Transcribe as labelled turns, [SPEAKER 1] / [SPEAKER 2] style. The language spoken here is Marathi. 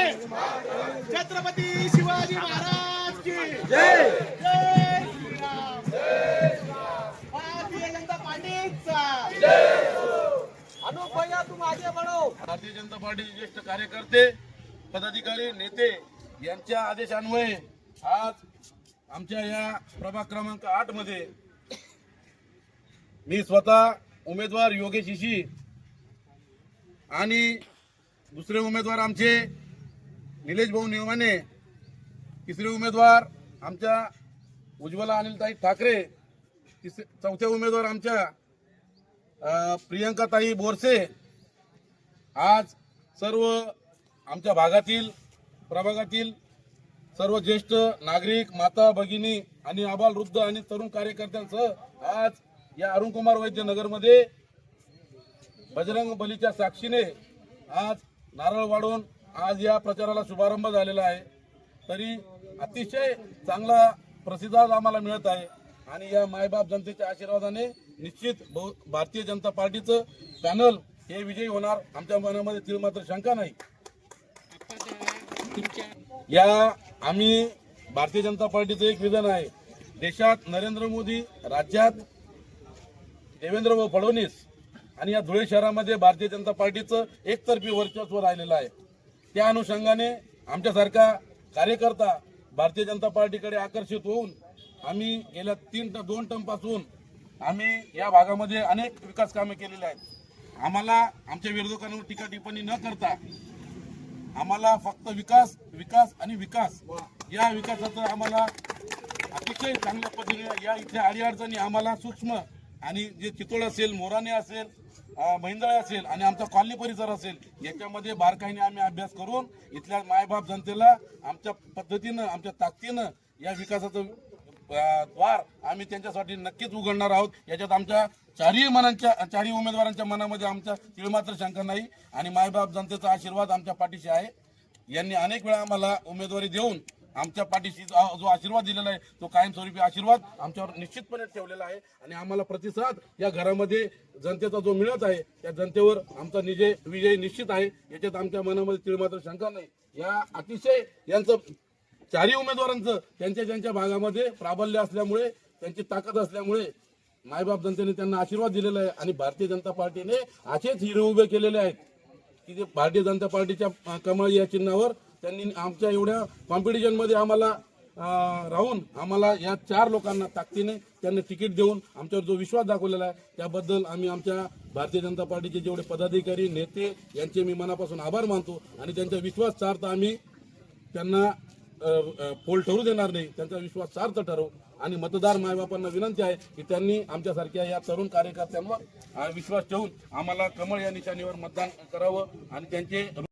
[SPEAKER 1] छत्रपती शिवाजी महाराज की
[SPEAKER 2] जय
[SPEAKER 1] जय श्रीराम भारतीय जनता पार्टीचा
[SPEAKER 2] अनूप भैया तुम आगे बढ़ो।
[SPEAKER 3] भारतीय जनता पार्टीचे ज्येष्ठ कार्यकर्ते पदाधिकारी नेते यांच्या आदेशान्वये आज आमच्या या प्रभाग क्रमांक 8 मध्ये मी स्वतः उमेदवार योगेश इशी आणि दुसरे उमेदवार आमचे निलेश भाऊ नेमाने, तिसरे उमेदवार आमच्या उज्ज्वला अनिलताई ठाकरे, चौथे उमेदवार आमच्या प्रियंकाताई बोरसे आज सर्व आमच्या भागातील प्रभागातील सर्व ज्येष्ठ नागरिक, माता भगिनी आणि आबाल वृद्ध आणि तरुण कार्यकर्त्यांसह आज या अरुणकुमार वैद्य नगरमध्ये बजरंग बलीच्या साक्षीने आज नारळ वाढून आज या प्रचाराला शुभारंभ झालेला आहे। तरी अतिशय चांगला प्रतिसाद आम्हाला मिळत आहे आणि या मायबाप जनतेच्या आशीर्वादाने निश्चित भारतीय जनता पार्टीचं पॅनल हे विजयी होणार, आमच्या मनामध्ये तीळ मात्र शंका नाही। या आम्ही भारतीय जनता पार्टीचं एक विधान आहे, देशात नरेंद्र मोदी, राज्यात देवेंद्र फडणवीस आणि या धुळे शहरामध्ये भारतीय जनता पार्टीचं एकतर्फी वर्चस्व राहिलेलं आहे। त्या अनुषंगाने आमच्यासारखा कार्यकर्ता भारतीय जनता पार्टीकडे आकर्षित होऊन आम्ही गेल्या 2 टर्म पासून आम्ही या भागामध्ये अनेक विकास कामे केलेली आहेत। आम्हाला आमच्या विरोधकांवर टीका टिप्पणी न करता आम्हाला फक्त विकास विकास आणि विकास, या विकासाचं आम्हाला अतिशय चांगल्या पद्धतीने या इथल्या अडीअडचणी आम्हाला सूक्ष्म आणि जे चितोड असेल, मोराणे असेल, महिंदळे असेल आणि आमचा कॉलनी परिसर असेल याच्यामध्ये बारकाईने आम्ही अभ्यास करून इथल्या मायबाप जनतेला आमच्या पद्धतीनं, आमच्या ताकदीनं या विकासाचं द्वार आम्ही त्यांच्यासाठी नक्कीच उघडणार आहोत। याच्यात आमच्या चारही उमेदवारांच्या मनामध्ये आमचा तीळमात्र शंका नाही आणि मायबाप जनतेचा आशीर्वाद आमच्या पाठीशी आहे। यांनी अनेक वेळा आम्हाला उमेदवारी देऊन आमच्या पाठीशी जो आशीर्वाद दिलेला आहे तो कायमस्वरूपी आशीर्वाद आमच्यावर निश्चितपणे ठेवलेला आहे आणि आम्हाला प्रतिसाद या घरामध्ये जनतेचा जो मिळत आहे त्या जनतेवर आमचा विजय निश्चित आहे, याच्यात आमच्या मनामध्ये तीळमात्र शंका नाही। या अतिशय यांचं चारही उमेदवारांचं त्यांच्या भागामध्ये प्राबल्य असल्यामुळे, त्यांची ताकद असल्यामुळे मायबाप जनतेने त्यांना आशीर्वाद दिलेला आहे आणि भारतीय जनता पार्टीने असेच हिरे उभे केलेले आहेत की जे भारतीय जनता पार्टीच्या कमळ या चिन्हावर त्यांनी आमच्या एवढ्या कॉम्पिटिशनमध्ये आम्हाला राहून आम्हाला या 4 लोकांना ताकदीने त्यांनी तिकीट देऊन आमच्यावर जो विश्वास दाखवलेला आहे त्याबद्दल आम्ही आमच्या भारतीय जनता पार्टीचे जेवढे पदाधिकारी नेते यांचे मी मनापासून आभार मानतो आणि त्यांचा विश्वास सार्थ आम्ही त्यांना पोल ठरू देणार नाही, त्यांचा विश्वास सार्थ ठरवू आणि मतदार मायबापांना विनंती आहे की त्यांनी आमच्यासारख्या या तरुण कार्यकर्त्यांवर विश्वास ठेवून आम्हाला कमळ या निशाणीवर मतदान करावं आणि त्यांचे